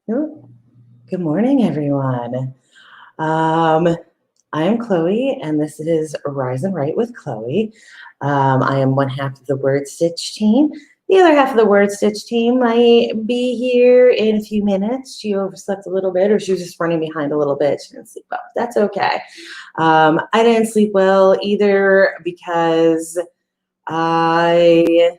Oh, good morning, everyone. Um, I am Chloe, and this is Rise and Write with Chloe. I am one half of the Word Stitch team. The other half of the Word Stitch team might be here in a few minutes. She overslept a little bit, or she was just running behind a little bit. She didn't sleep well. That's okay. I didn't sleep well either because I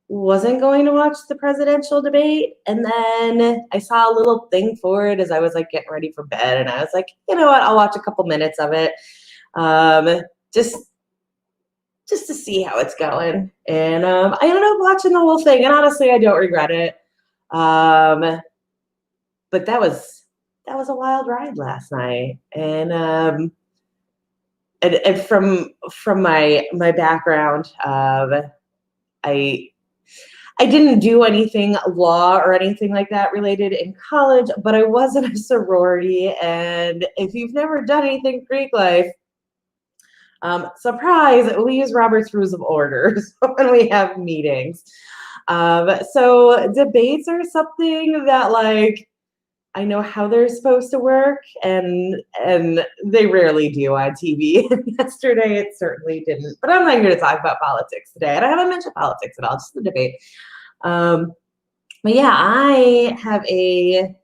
wasn't going to watch the presidential debate. And then I saw a little thing for it as I was like getting ready for bed. And I was like, you know what? I'll watch a couple minutes of it. Um, just just to see how it's going. And I ended up watching the whole thing. And honestly, I don't regret it. Um, but that was a wild ride last night. And from my background, I I didn't do anything law or anything like that related in college, but I was in a sorority. And if you've never done anything Greek life, surprise, we use Robert's Rules of Order when we have meetings. So debates are something that like I know how they're supposed to work, and they rarely do on TV. Yesterday, it certainly didn't. But I'm not here to talk about politics today, and I haven't mentioned politics at all, just the debate. Um, but yeah, I have a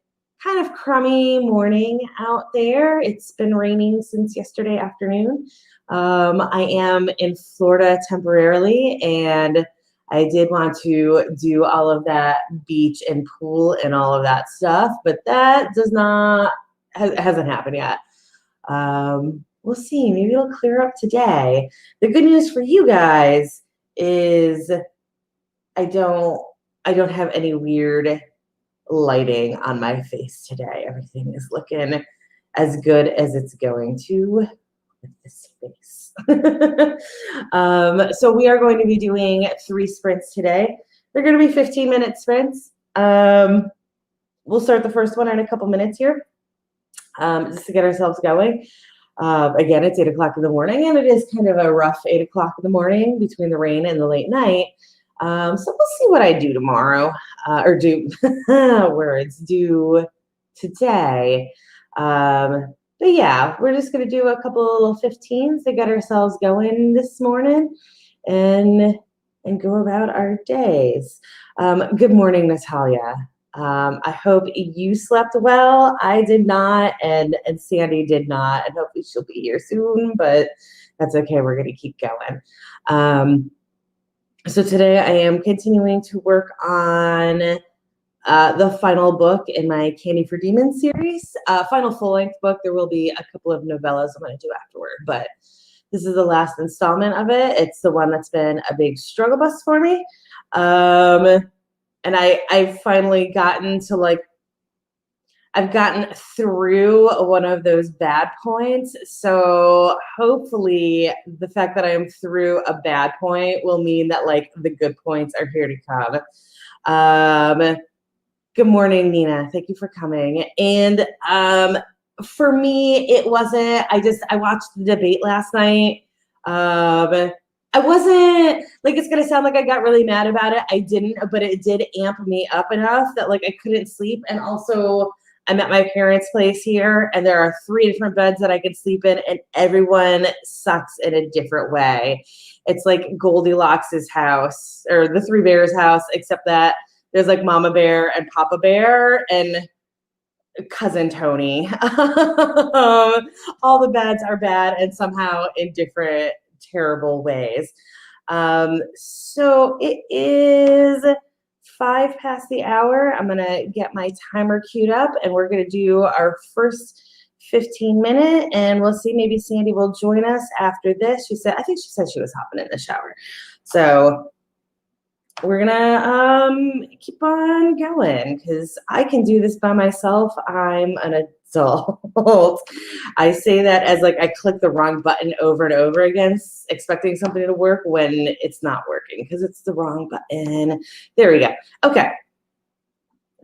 kind of crummy morning out there. It's been raining since yesterday afternoon. I am in Florida temporarily, and I did want to do all of that beach and pool and all of that stuff, but that hasn't happened yet. We'll see. Maybe it'll clear up today. The good news for you guys is I don't I don't have any weird lighting on my face today. Everything is looking as good as it's going to with this face. So we are going to be doing 3 sprints today. They're going to be 15-minute sprints. We'll start the first one in a couple minutes here, just to get ourselves going. Again, it's 8 o'clock in the morning, and it is kind of a rough 8 o'clock in the morning between the rain and the late night. So we'll see what I do tomorrow, or do do today. But yeah, we're just gonna do a couple of little 15s to get ourselves going this morning, and go about our days. Good morning, Natalia. I hope you slept well. I did not, and Sandy did not, and hopefully she'll be here soon. But that's okay. We're gonna keep going. So today I am continuing to work on the final book in my Candy for Demons series, final full-length book. There will be a couple of novellas I'm going to do afterward, but this is the last installment of it. It's the one that's been a big struggle bus for me. And I've finally gotten to like, I've gotten through one of those bad points. So hopefully the fact that I am through a bad point will mean that like the good points are here to come. Good morning, Nina. Thank you for coming. And for me, it wasn't, I watched the debate last night. I wasn't like, it's going to sound like I got really mad about it. I didn't, but it did amp me up enough that like I couldn't sleep. And also I'm at my parents' place here, and there are 3 different beds that I could sleep in, and everyone sucks in a different way. It's like Goldilocks' house, or the 3 Bears house, except that there's like Mama Bear and Papa Bear and Cousin Tony. All the beds are bad, and somehow in different terrible ways. So it is 5 past the hour. I'm gonna get my timer queued up, and we're gonna do our first 15-minute, and we'll see, maybe Sandy will join us after this. I think she said she was hopping in the shower. So we're gonna keep on going because I can do this by myself. I'm an adult. I say that as like I click the wrong button over and over again, expecting something to work when it's not working because it's the wrong button. There we go. Okay.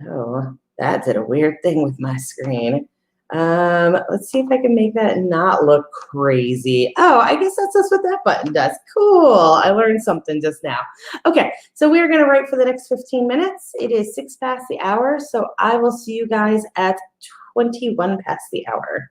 Oh, that did a weird thing with my screen. Let's see if I can make that not look crazy. Oh, I guess that's just what that button does. Cool. I learned something just now. Okay, so we are going to write for the next 15 minutes. It is 6 past the hour, so I will see you guys at 21 past the hour.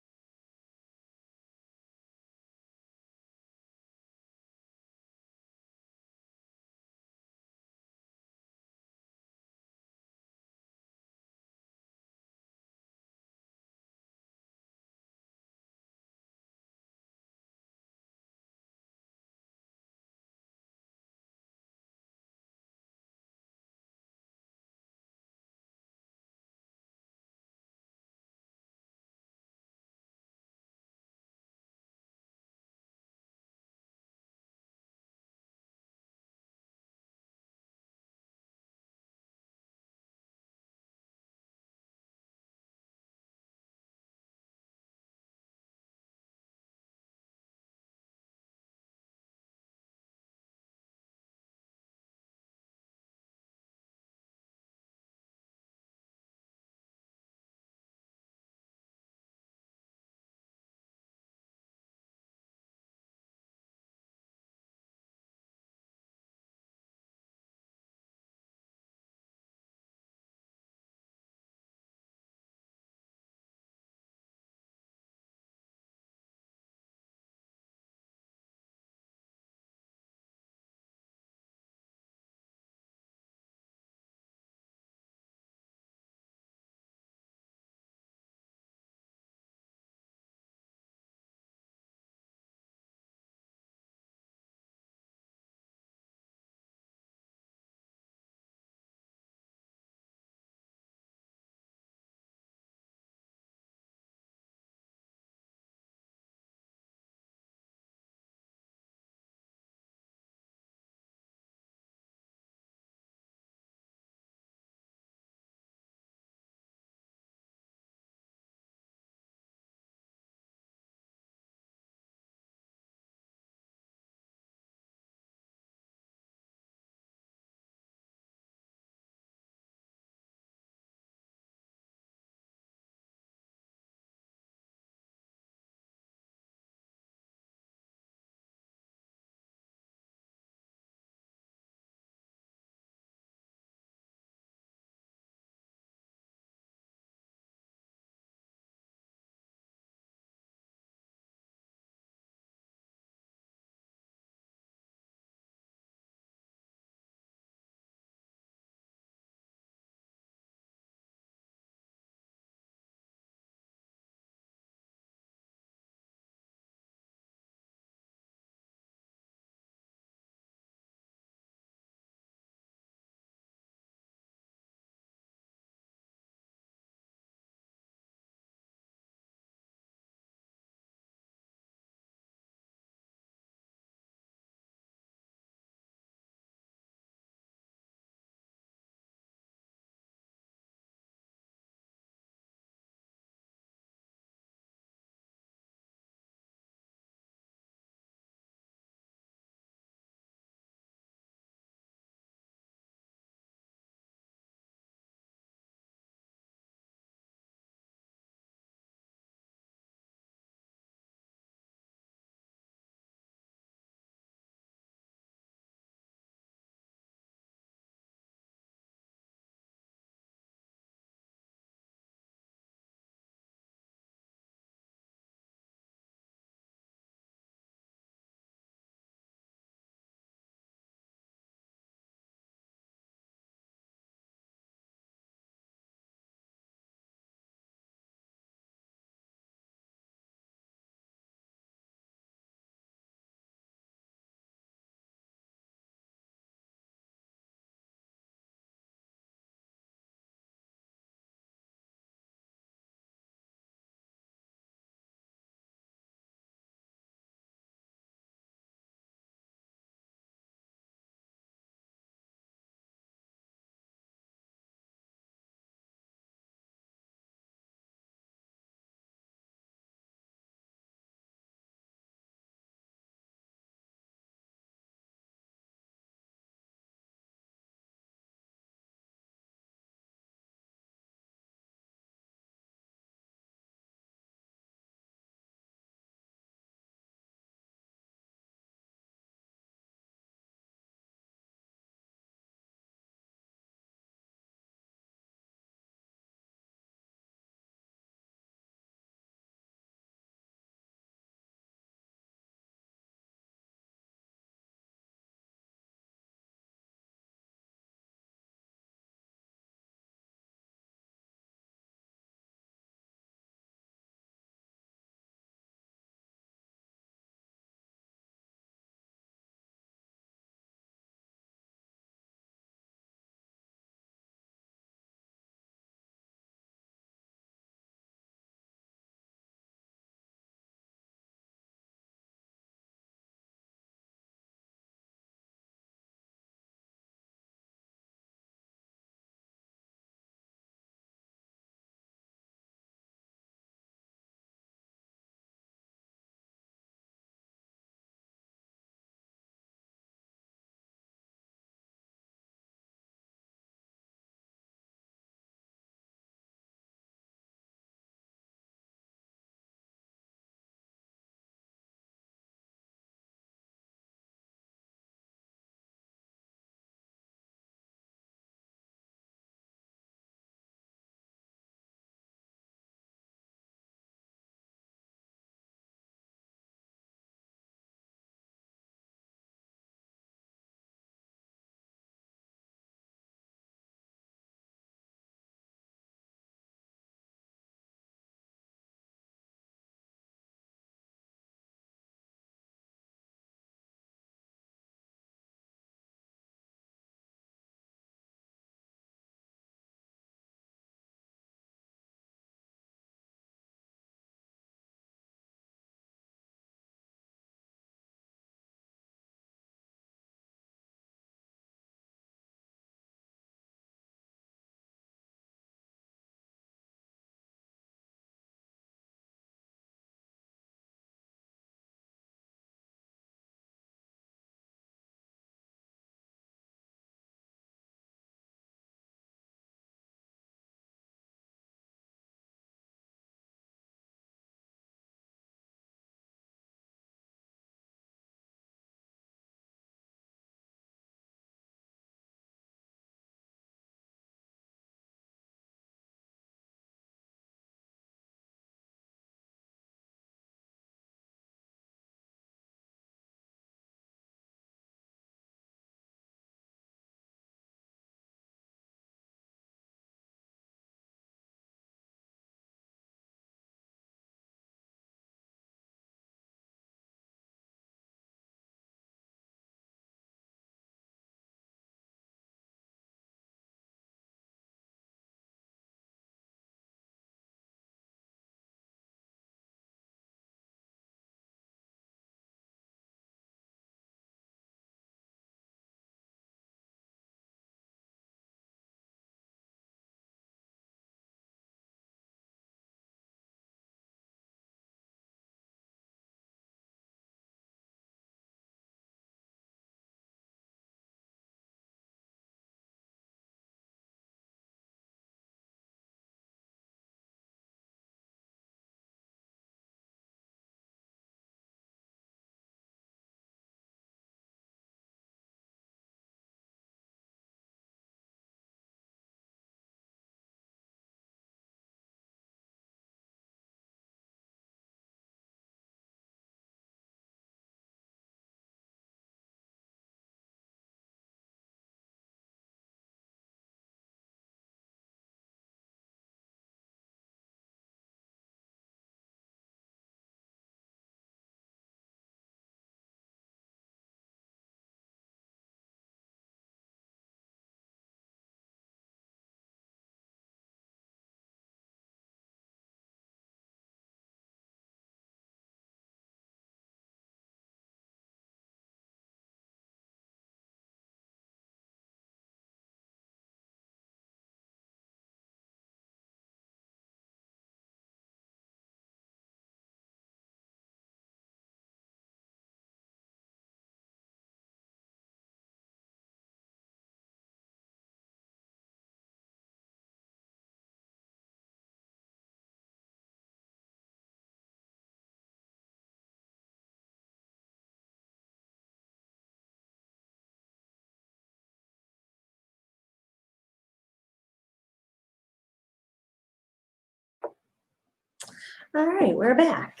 All right, we're back.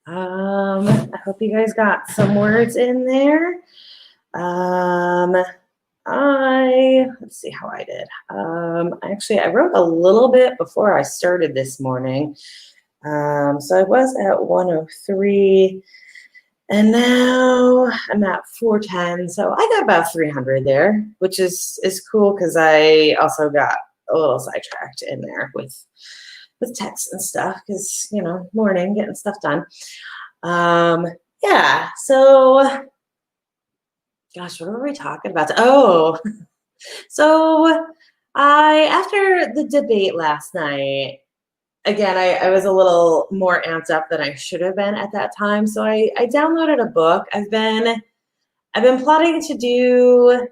I hope you guys got some words in there. Let's see how I did. Actually, I wrote a little bit before I started this morning. So I was at 103, and now I'm at 410. So I got about 300 there, which is cool because I also got a little sidetracked in there with texts and stuff because, morning, getting stuff done. Yeah, so gosh, what were we talking about? Oh, so after the debate last night, again, I was a little more amped up than I should have been at that time. So I downloaded a book. I've been plotting to do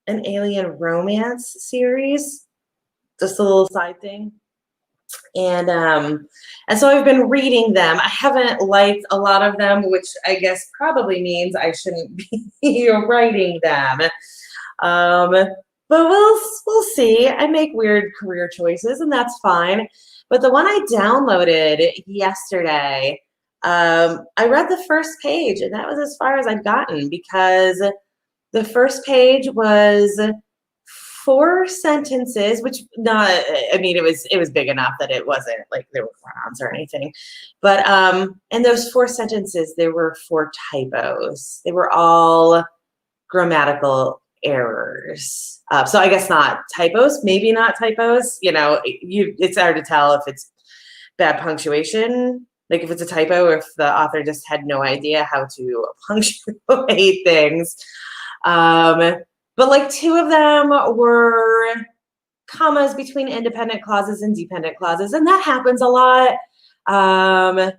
an alien romance series, just a little side thing. And so I've been reading them. I haven't liked a lot of them, which I guess probably means I shouldn't be writing them. But we'll see. I make weird career choices, and that's fine. But the one I downloaded yesterday, I read the first page, and that was as far as I've gotten because the first page was 4 sentences, which it was big enough that it wasn't like there were pronouns or anything. But in those 4 sentences, there were 4 typos. They were all grammatical errors. So I guess not typos, maybe not typos. It's hard to tell if it's bad punctuation, like if it's a typo, or if the author just had no idea how to punctuate things. But like 2 of them were commas between independent clauses and dependent clauses, and that happens a lot. I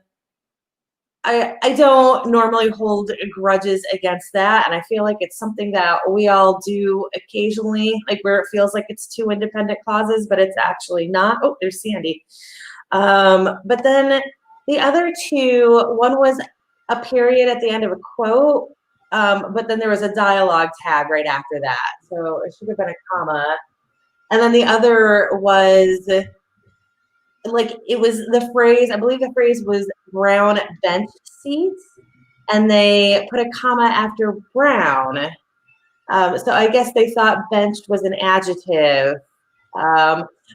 don't normally hold grudges against that, and I feel like it's something that we all do occasionally, like where it feels like it's 2 independent clauses, but it's actually not. Oh, there's Sandy. But then the other 2, one was a period at the end of a quote, but then there was a dialogue tag right after that. So it should have been a comma. And then the other was like, it was the phrase, I believe the phrase was brown bench seats, and they put a comma after brown. So I guess they thought benched was an adjective.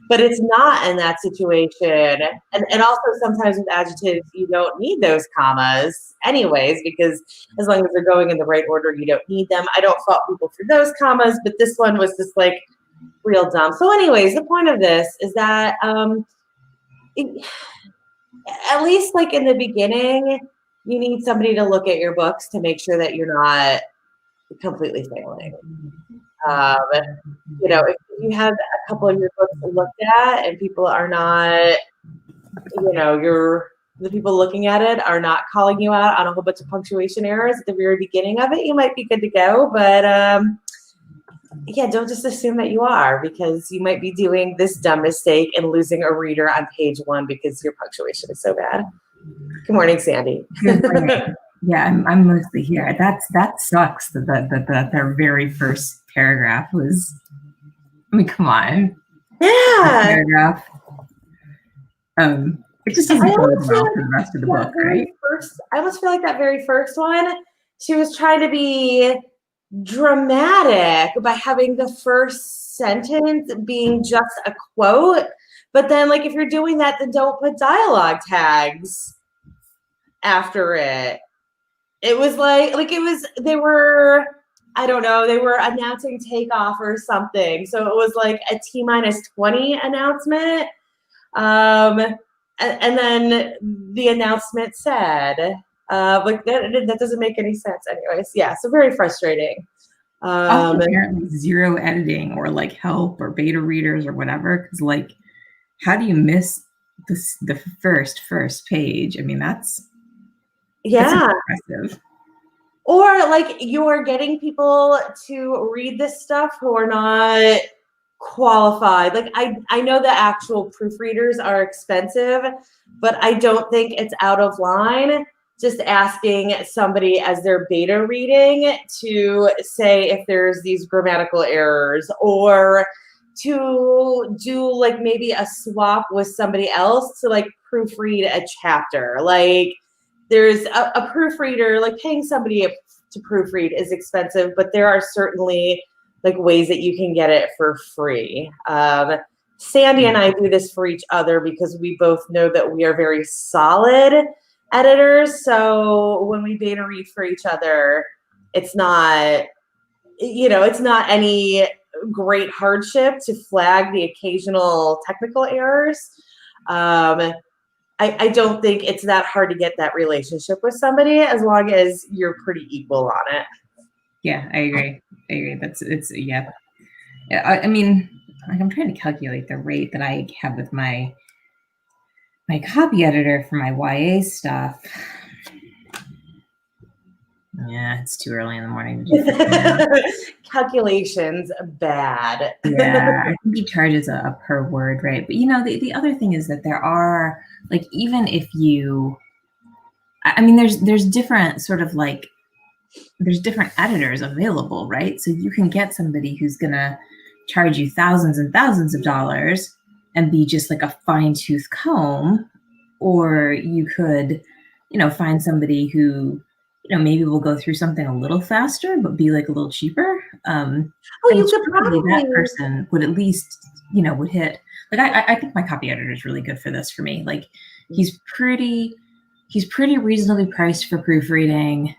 But it's not in that situation. And also sometimes with adjectives, you don't need those commas anyways, because as long as they're going in the right order, you don't need them. I don't fault people for those commas, but this one was just like real dumb. So anyways, the point of this is that at least like in the beginning, you need somebody to look at your books to make sure that you're not completely failing. If you have a couple of your books looked at and people are not, the people looking at it are not calling you out on a whole bunch of punctuation errors at the very beginning of it, you might be good to go. But don't just assume that you are, because you might be doing this dumb mistake and losing a reader on page 1 because your punctuation is so bad. Good morning, Sandy. Good morning. Yeah, I'm mostly here. That sucks. That their very first paragraph was. I mean, come on. Yeah. Paragraph. It just doesn't go well for the rest of the book, right? I almost feel like that very first one, she was trying to be dramatic by having the first sentence being just a quote. But then, like, if you're doing that, then don't put dialogue tags after it. It was they were announcing takeoff or something. So it was like a T-20 announcement. And then the announcement said, that doesn't make any sense anyways. Yeah, so very frustrating. Also, apparently 0 editing or like help or beta readers or whatever, because like, how do you miss the first page? I mean, that's impressive. Or like you're getting people to read this stuff who are not qualified. Like I know the actual proofreaders are expensive, but I don't think it's out of line just asking somebody as they're beta reading to say if there's these grammatical errors, or to do like maybe a swap with somebody else to like proofread a chapter. Like there's a proofreader, like paying somebody to proofread is expensive, but there are certainly like ways that you can get it for free. Sandy and I do this for each other because we both know that we are very solid editors. So when we beta read for each other, it's not, it's not any great hardship to flag the occasional technical errors. I don't think it's that hard to get that relationship with somebody as long as you're pretty equal on it. Yeah, I agree. Yeah. I mean, like I'm trying to calculate the rate that I have with my copy editor for my YA stuff. Yeah, it's too early in the morning to do that. Calculations bad. Yeah, I think he charges a per word, right? But the other thing is that there are, like, even if you, I mean, there's different sort of like, there's different editors available, right? So you can get somebody who's gonna charge you thousands and thousands of dollars and be just like a fine-tooth comb, or you could, find somebody who, maybe will go through something a little faster, but be like a little cheaper. You could probably, that person would at least, would hit, like, I think my copy editor is really good for this for me. Like he's pretty reasonably priced for proofreading.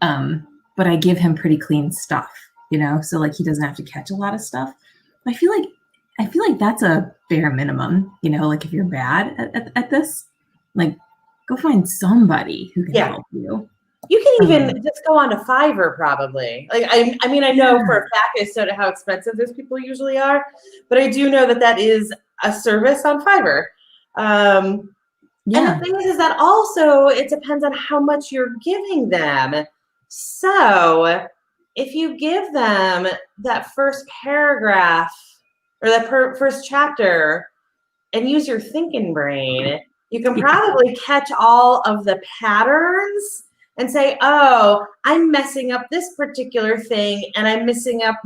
But I give him pretty clean stuff, so like he doesn't have to catch a lot of stuff. I feel like that's a bare minimum, like if you're bad at this, like go find somebody who can help you. You can even just go on to Fiverr probably. Like, I mean, I know for a fact as to how expensive those people usually are, but I do know that is a service on Fiverr. And the thing is that also it depends on how much you're giving them. So if you give them that first paragraph or that first chapter and use your thinking brain, you can probably catch all of the patterns and say, oh, I'm messing up this particular thing and I'm messing up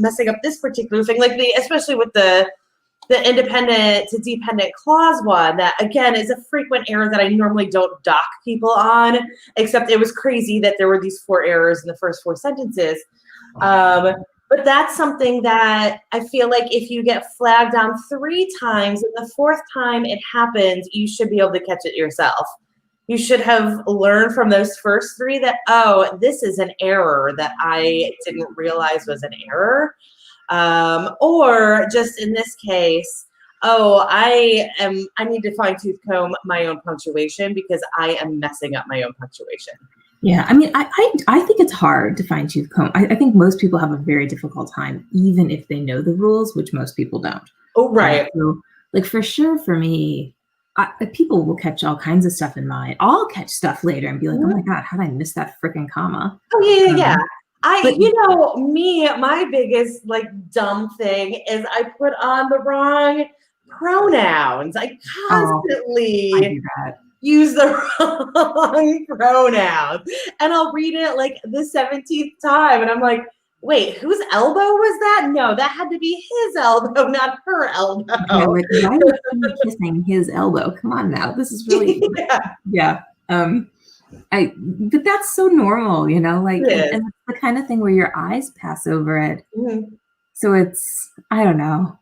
this particular thing. Like especially with the independent to dependent clause one, that again is a frequent error that I normally don't dock people on, except it was crazy that there were these 4 errors in the first 4 sentences. But that's something that I feel like if you get flagged on 3 times and the 4th time it happens, you should be able to catch it yourself. You should have learned from those first 3 that, oh, this is an error that I didn't realize was an error. Or just in this case, oh, I need to fine-tooth comb my own punctuation because I am messing up my own punctuation. Yeah, I mean, I think it's hard to fine-tooth comb. I think most people have a very difficult time, even if they know the rules, which most people don't. Oh, right. So, like, for sure, for me, people will catch all kinds of stuff in mine. I'll catch stuff later and be like, oh my God, how did I miss that freaking comma? Oh, yeah. My biggest like dumb thing is I put on the wrong pronouns. I constantly use the wrong pronouns, and I'll read it like the 17th time, and I'm like, wait, whose elbow was that? No, that had to be his elbow, not her elbow. Okay, like, why was he kissing his elbow? Come on now, this is really yeah. But that's so normal, like, and it's the kind of thing where your eyes pass over it. Mm-hmm. So it's, I don't know.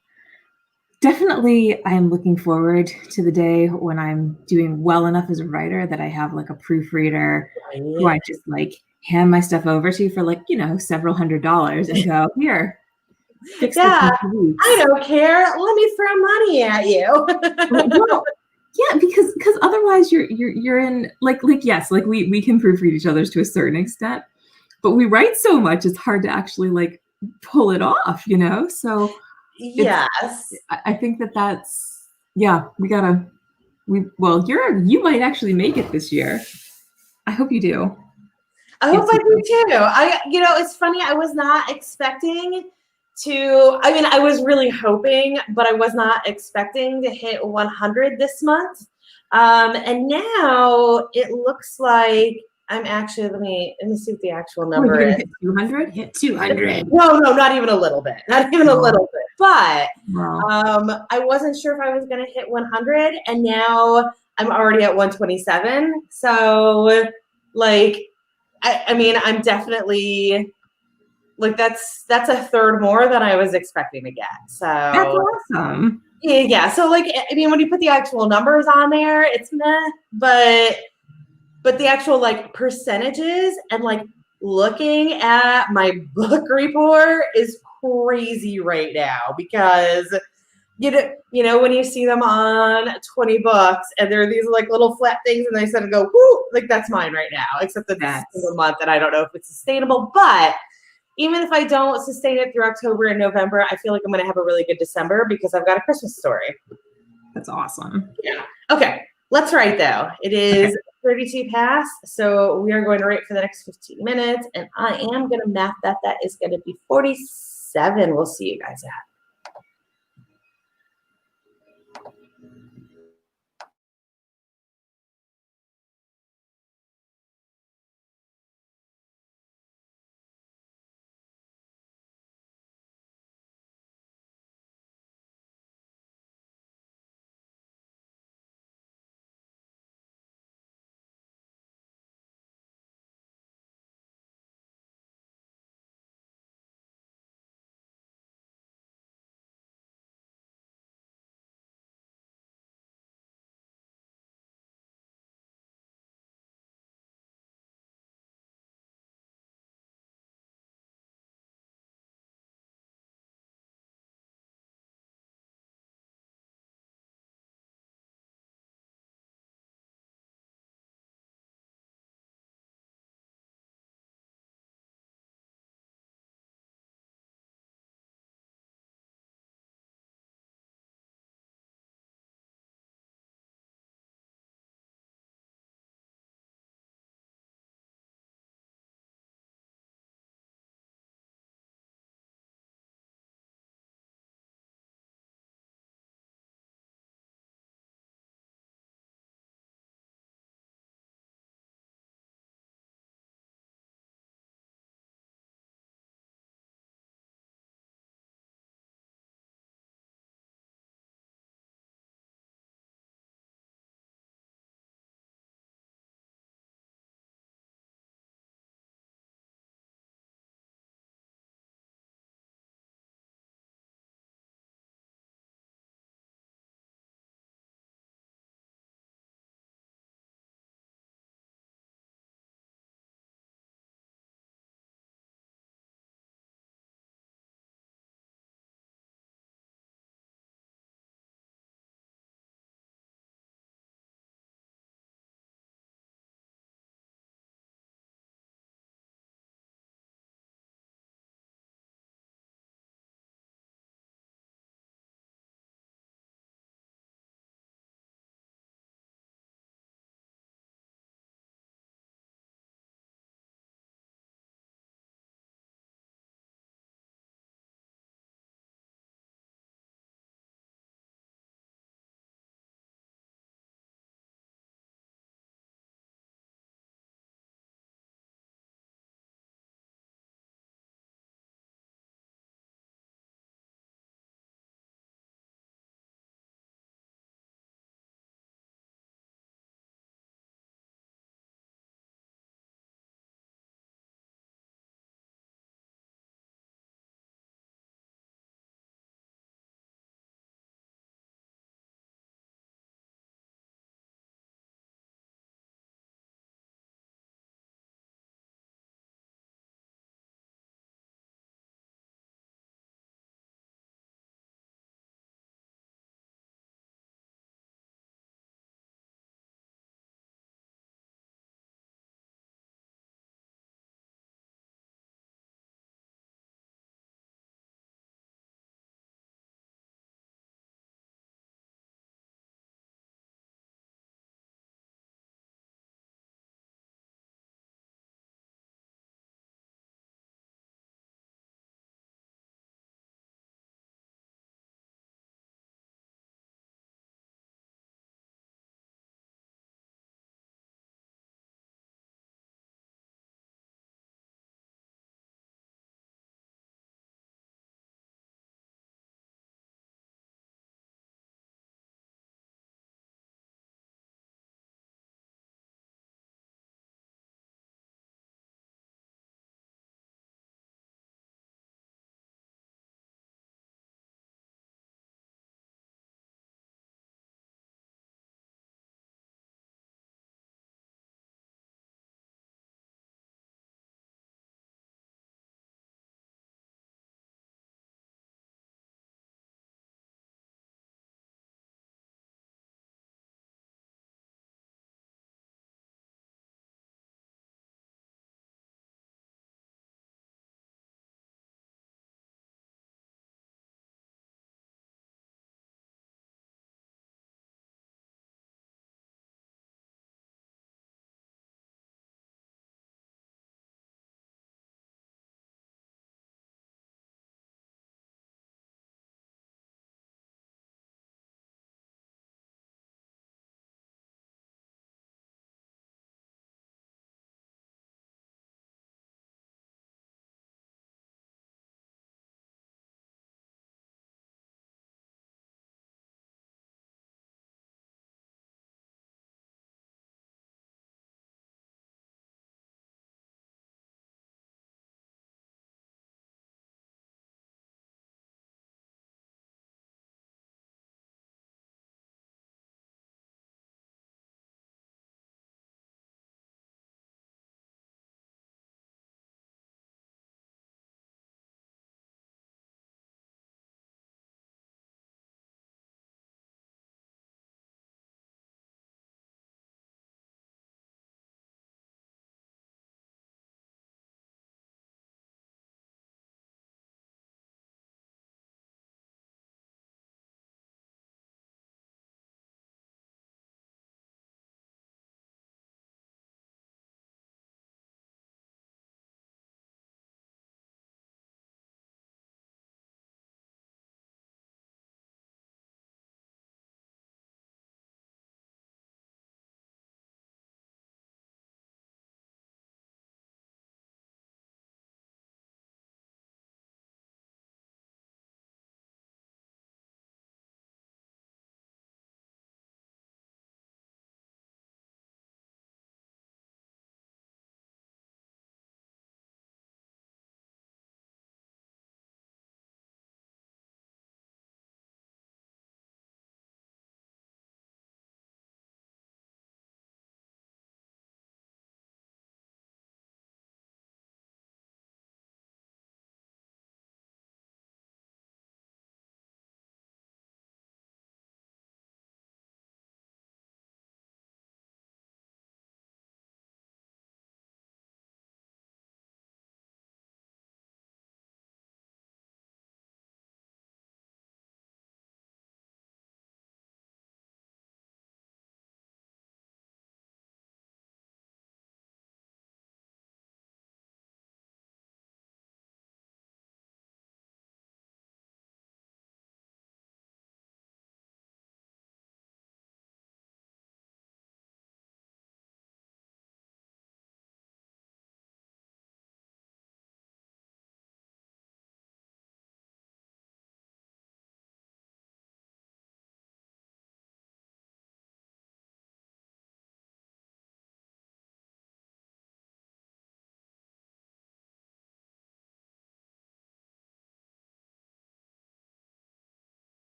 Definitely, I am looking forward to the day when I'm doing well enough as a writer that I have like a proofreader who I just like hand my stuff over to for like, several $100s and go, here. I don't care. Let me throw money at you. Well, yeah, because otherwise you're in like yes, like we can proofread each other's to a certain extent, but we write so much it's hard to actually like pull it off, So yes, I think that's you might actually make it this year. I hope you do. I hope I do too. It's funny. I was not expecting to, I was really hoping, but I was not expecting to hit 100 this month. And now it looks like I'm actually, let me see what the actual number is. Hit 200? Hit 200. No, not even a little bit. Not even a little bit. But I wasn't sure if I was going to hit 100. And now I'm already at 127. So like, I mean, I'm definitely like, that's a third more than I was expecting to get. That's So awesome. yeah. So like, I mean, when you put the actual numbers on there, it's meh, but the actual like percentages and like looking at my book report is crazy right now because you know when you see them on 20 books and there are these like little flat things and they suddenly go whoo, like that's mine right now, except that it's a single That's month and I don't know if it's sustainable. But even if I don't sustain it through October and November, I feel like I'm going to have a really good December because I've got a Christmas story. that's awesome. Yeah. Okay. Let's write though. It Okay. is 32 past. So we are going to write for the next 15 minutes. And I am going to math that. That is going to be 47. We'll see you guys at.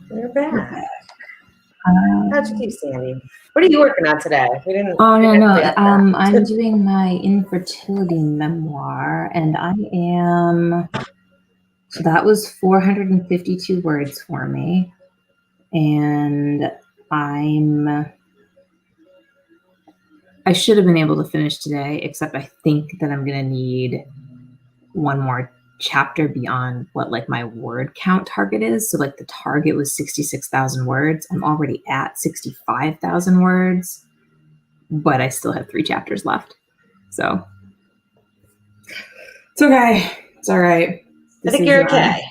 We're back. Um, How'd you do, Sandy? What are you working on today? We didn't. Oh, we no, didn't no. really ask that. I'm doing my infertility memoir, and I am, so that was 452 words for me. And I should have been able to finish today, except I think that I'm going to need one more chapter beyond what like my word count target is. So like the target was 66,000 words. I'm already at 65,000 words, but I still have 3 chapters left. So it's okay. It's all right. I think you're okay.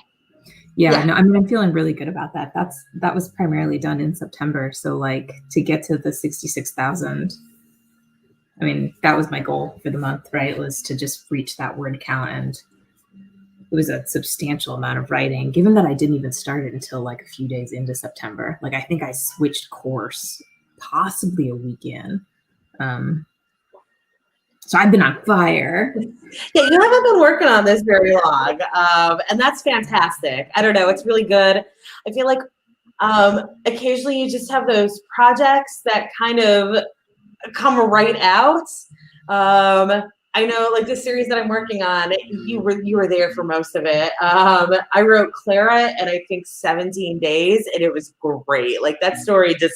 Yeah, no, I mean, I'm feeling really good about that. That was primarily done in September. So like to get to the 66,000, I mean, that was my goal for the month, right? Was to just reach that word count. And it was a substantial amount of writing, given that I didn't even start it until like a few days into September. Like I think I switched course possibly a week in. So I've been on fire. Yeah, you haven't been working on this very long, and that's fantastic. I don't know, it's really good. I feel like occasionally you just have those projects that kind of come right out. I know, like the series that I'm working on, you were there for most of it. I wrote Clara in I think 17 days, and it was great. Like that story just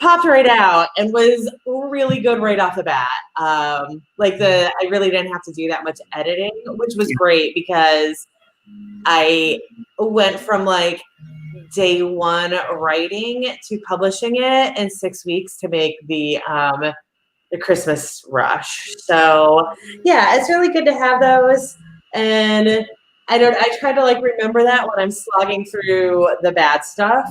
popped right out and was really good right off the bat. I really didn't have to do that much editing, which was great because I went from like day one writing to publishing it in 6 weeks to make the Christmas rush. So yeah, it's really good to have those. And I try to like remember that when I'm slogging through the bad stuff.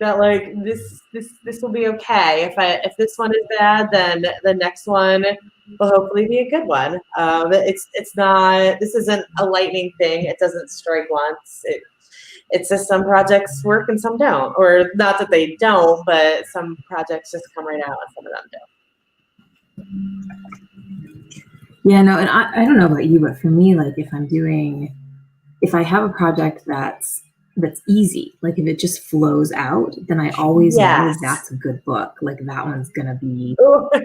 That like this will be okay. If this one is bad, then the next one will hopefully be a good one. It's not, this isn't a lightning thing. It doesn't strike once. It's just some projects work and some don't, or not that they don't, but some projects just come right out and some of them don't. Yeah, no, and I don't know about you, but for me, like if I have a project that's easy, like if it just flows out, then I always know that's a good book. Like that one's gonna be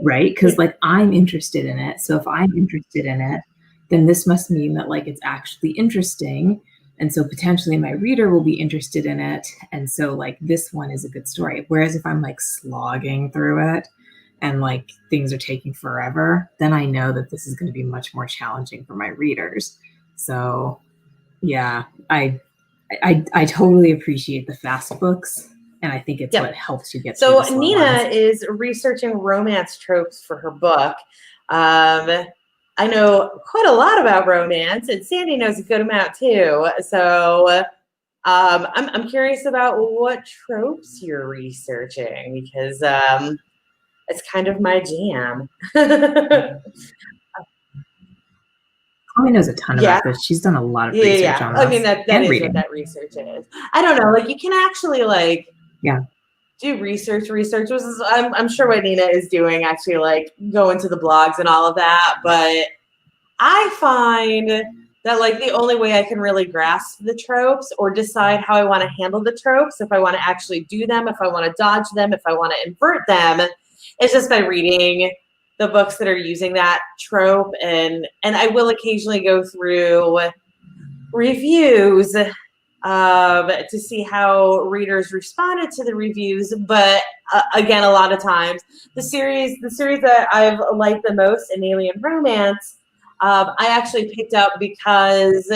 right, because like I'm interested in it. So if I'm interested in it, then this must mean that like it's actually interesting. And so potentially my reader will be interested in it. And so like this one is a good story. Whereas if I'm like slogging through it and like things are taking forever, then I know that this is going to be much more challenging for my readers. So yeah, I totally appreciate the fast books. And I think it's what helps you get through the slow Nina ones. is researching romance tropes for her book. I know quite a lot about romance, and Sandy knows a good amount too. So I'm curious about what tropes you're researching, because it's kind of my jam. Chloe knows a ton about this. She's done a lot of research on this. I mean, that is reading. What that research is. I don't know, like you can actually like do research. I'm sure what Nina is doing, actually like go into the blogs and all of that. But I find that like the only way I can really grasp the tropes or decide how I want to handle the tropes, if I want to actually do them, if I want to dodge them, if I want to invert them, is just by reading the books that are using that trope. And I will occasionally go through reviews to see how readers responded to the reviews. But again, a lot of times the series that I've liked the most, An Alien Romance, I actually picked up because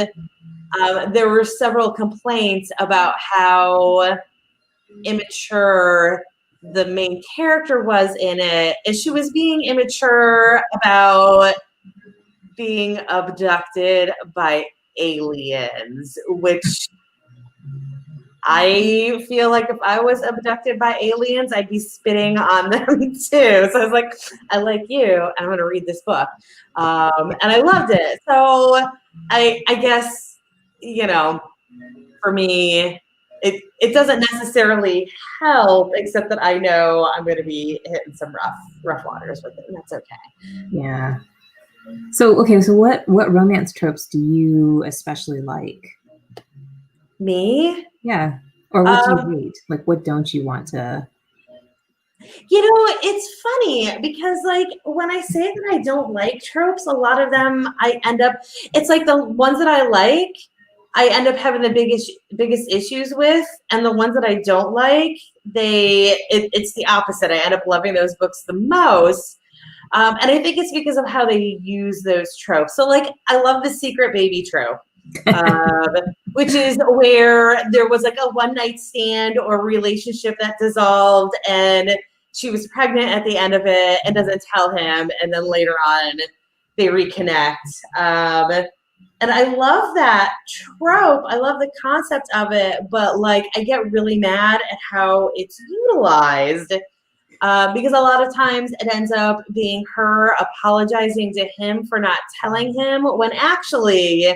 there were several complaints about how immature the main character was in it, and she was being immature about being abducted by aliens, which I feel like if I was abducted by aliens, I'd be spitting on them too. So I was like, I like you, and I'm going to read this book. And I loved it. So I guess, you know, for me, it doesn't necessarily help, except that I know I'm going to be hitting some rough waters with it, and that's okay. Yeah. So, okay, so what romance tropes do you especially like? Me? Yeah. Or what do you Um, hate? Like, what don't you want to? It's funny because like when I say that I don't like tropes, a lot of them I end up it's like the ones that I like, I end up having the biggest issues with, and the ones that I don't like, it's the opposite. I end up loving those books the most. And I think it's because of how they use those tropes. So like I love the secret baby trope. Um, which is where there was like a one night stand or relationship that dissolved, and she was pregnant at the end of it and doesn't tell him, and then later on they reconnect. And I love that trope. I love the concept of it, but like I get really mad at how it's utilized. Because a lot of times it ends up being her apologizing to him for not telling him when actually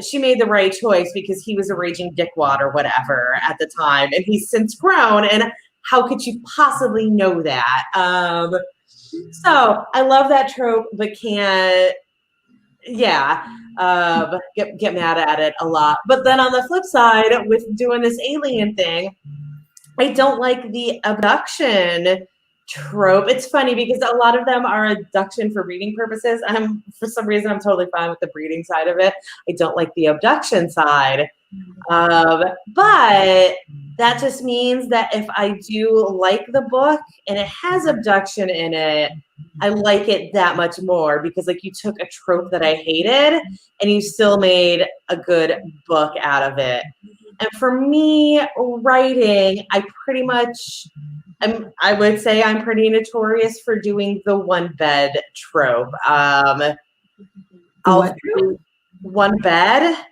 she made the right choice because he was a raging dickwad or whatever at the time, and he's since grown. And how could you possibly know that? So I love that trope, but can't. Yeah, get mad at it a lot. But then on the flip side, with doing this alien thing, I don't like the abduction trope. It's funny because a lot of them are abduction for breeding purposes. For some reason I'm totally fine with the breeding side of it. I don't like the abduction side. But that just means that if I do like the book and it has abduction in it, I like it that much more because like you took a trope that I hated and you still made a good book out of it. And for me, writing, I would say I'm pretty notorious for doing the one bed trope. The I'll what? do one bed.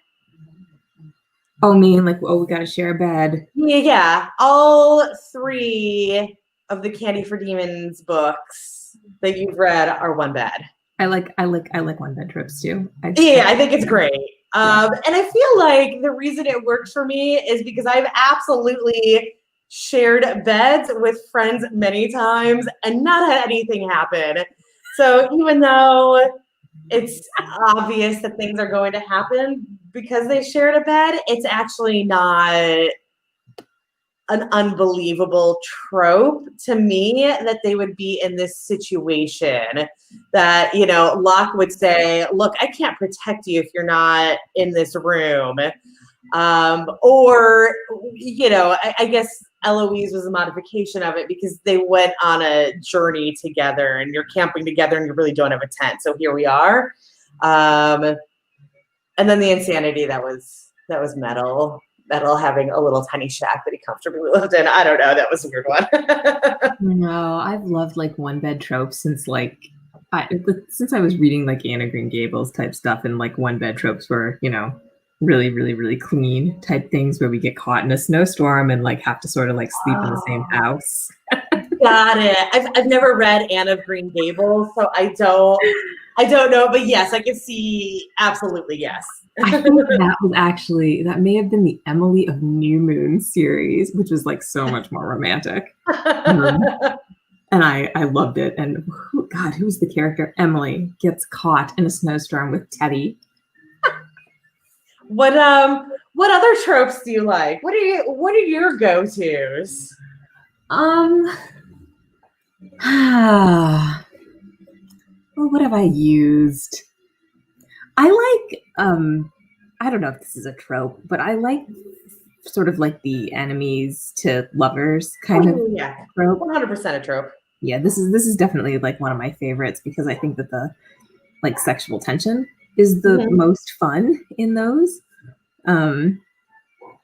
Oh, mean like, oh, we got to share a bed. Yeah, all three of the Candy for Demons books that you've read are one bed. I like one bed trips too. I think it's great. And I feel like the reason it works for me is because I've absolutely shared beds with friends many times and not had anything happen. So even though it's obvious that things are going to happen because they shared a bed, it's actually not an unbelievable trope to me that they would be in this situation that, Locke would say, look, I can't protect you if you're not in this room. Or, I guess Eloise was a modification of it because they went on a journey together and you're camping together and you really don't have a tent. So here we are. And then the insanity that was Metal having a little tiny shack that he comfortably lived in. I don't know. That was a weird one. No, I've loved like one bed tropes since since I was reading like Anna Green Gables type stuff, and like one bed tropes were, really, really, really clean type things where we get caught in a snowstorm and like have to sort of like sleep in the same house. Got it. I've never read Anne of Green Gables, so I don't know, but yes, I can see absolutely yes. I think that may have been the Emily of New Moon series, which was like so much more romantic. And I loved it. And who's the character? Emily gets caught in a snowstorm with Teddy. What other tropes do you like? What are your go-tos? Well, what have I used? I like I don't know if this is a trope, but I like sort of like the enemies to lovers kind of trope. 100% a trope. Yeah, this is definitely like one of my favorites because I think that the like sexual tension is the most fun in those. And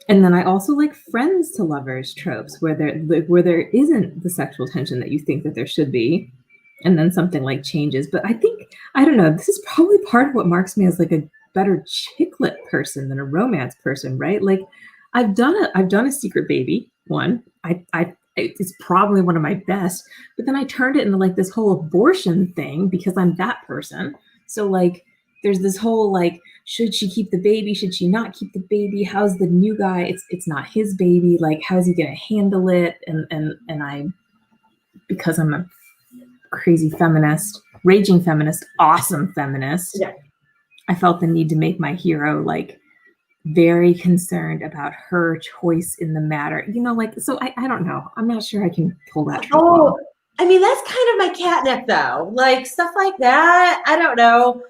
then I also like friends to lovers tropes where there isn't the sexual tension that you think that there should be, and then something like changes. But I don't know, this is probably part of what marks me as like a better chick lit person than a romance person, right? Like I've done a secret baby one. It's probably one of my best, but then I turned it into like this whole abortion thing because I'm that person. So like there's this whole like, should she keep the baby? Should she not keep the baby? How's the new guy? It's not his baby. Like, how's he gonna handle it? And I, because I'm a crazy feminist, raging feminist, awesome feminist, yeah. I felt the need to make my hero like very concerned about her choice in the matter. Like, so I don't know. I'm not sure I can pull that trope off. Oh, I mean, that's kind of my catnip though. Like stuff like that. I don't know.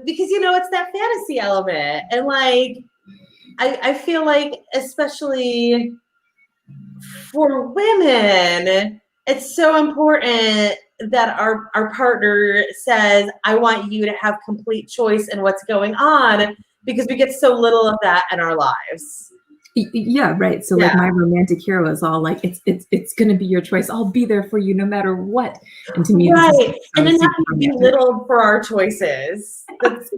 Because it's that fantasy element. And like I feel like especially for women, it's so important that our partner says, I want you to have complete choice in what's going on because we get so little of that in our lives. Yeah, right. So like Yeah. my romantic hero is all like, it's gonna be your choice. I'll be there for you no matter what. And to me, this is Right. And so then not super be romantic. belittled for our choices.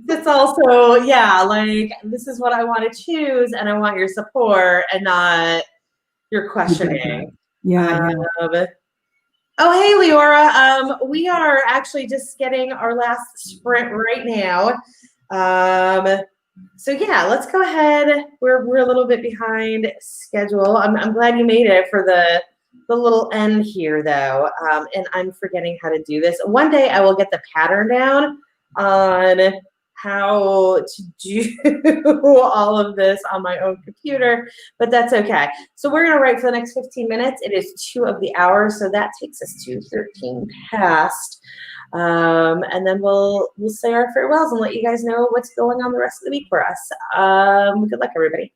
That's also, yeah, like this is what I want to choose and I want your support and not your The judgment. questioning. Yeah, Um, yeah. oh, hey, Leora. We are actually just getting our last sprint right now. So yeah, let's go ahead. We're a little bit behind schedule. I'm glad you made it for the little end here though. And I'm forgetting how to do this. One day I will get the pattern down on how to do all of this on my own computer, but that's okay. So we're gonna write for the next 15 minutes. It is 2 of the hour, so that takes us to 13 past. And then we'll say our farewells and let you guys know what's going on the rest of the week for us. Good luck, everybody.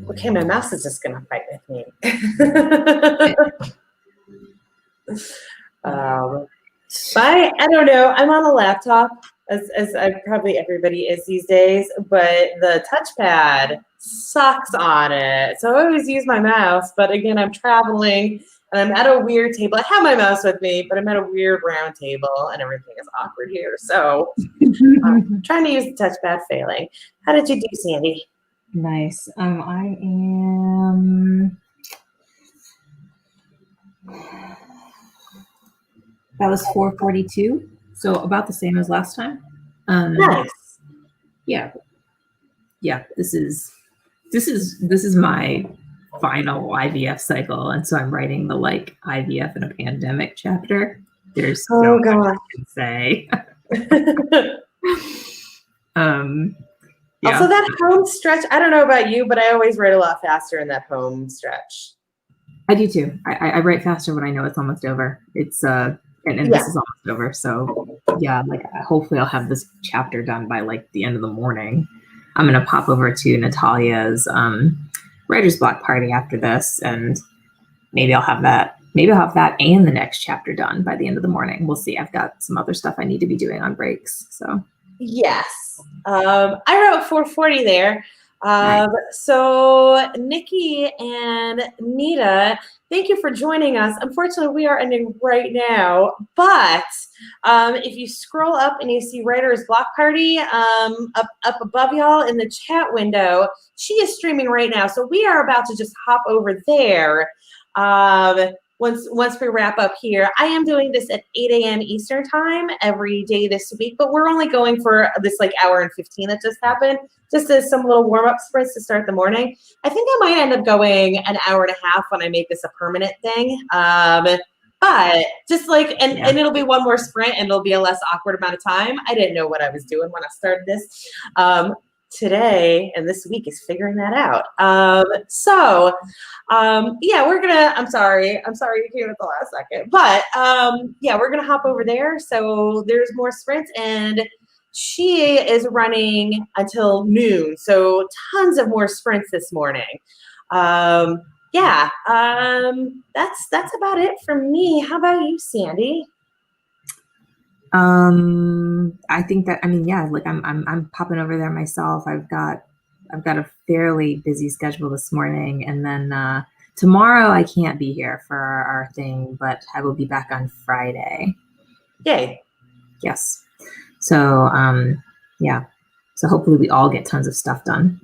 Okay, my mouse is just gonna fight with me. I don't know. I'm on a laptop, as probably everybody is these days, but the touchpad sucks on it. So I always use my mouse, but again, I'm traveling and I'm at a weird table. I have my mouse with me, but I'm at a weird round table and everything is awkward here. So trying to use the touchpad, failing. How did you do, Sandy? Nice. I am. That was 442, so about the same as last time. Nice. Yeah. This is my final IVF cycle, and so I'm writing the like IVF in a pandemic chapter. There's so much I can say. Yeah. Also, that home stretch, I don't know about you, but I always write a lot faster in that home stretch. I do too. I write faster when I know it's almost over. It's and this is almost over. So yeah, like hopefully I'll have this chapter done by like the end of the morning. I'm gonna pop over to Natalia's writer's block party after this, and maybe I'll have that. Maybe I'll have that and the next chapter done by the end of the morning. We'll see. I've got some other stuff I need to be doing on breaks. So yes, I wrote 440 there. Nice. So Nikki and Nita, thank you for joining us. Unfortunately, we are ending right now, but if you scroll up and you see Writer's Block Party up above y'all in the chat window, she is streaming right now. So we are about to just hop over there. Once we wrap up here, I am doing this at 8 a.m. Eastern time every day this week, but we're only going for this like hour and 15 that just happened, just as some little warm-up sprints to start the morning. I think I might end up going an hour and a half when I make this a permanent thing. But just like, and it'll be one more sprint and it'll be a less awkward amount of time. I didn't know what I was doing when I started this. Today and this week is figuring that out. Yeah, we're gonna, I'm sorry you came at the last second, but yeah, we're gonna hop over there. So there's more sprints and she is running until noon. So tons of more sprints this morning. Yeah, that's about it for me. How about you, Sandy? I think that, I mean, yeah, like I'm popping over there myself. I've got a fairly busy schedule this morning, and then tomorrow I can't be here for our thing, but I will be back on Friday. Yay. Yes. So yeah. So hopefully we all get tons of stuff done.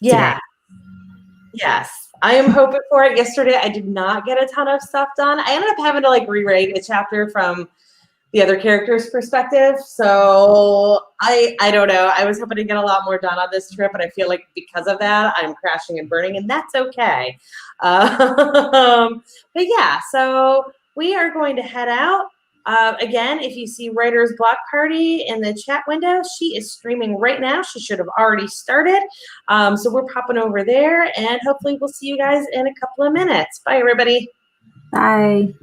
Yeah. Today. Yes. I am hoping for it. Yesterday I did not get a ton of stuff done. I ended up having to like rewrite a chapter from the other character's perspective. So I don't know. I was hoping to get a lot more done on this trip, but I feel like because of that, I'm crashing and burning, and that's okay. But yeah, so we are going to head out. Again, if you see Writer's Block Party in the chat window, she is streaming right now. She should have already started. So we're popping over there, and hopefully we'll see you guys in a couple of minutes. Bye, everybody. Bye.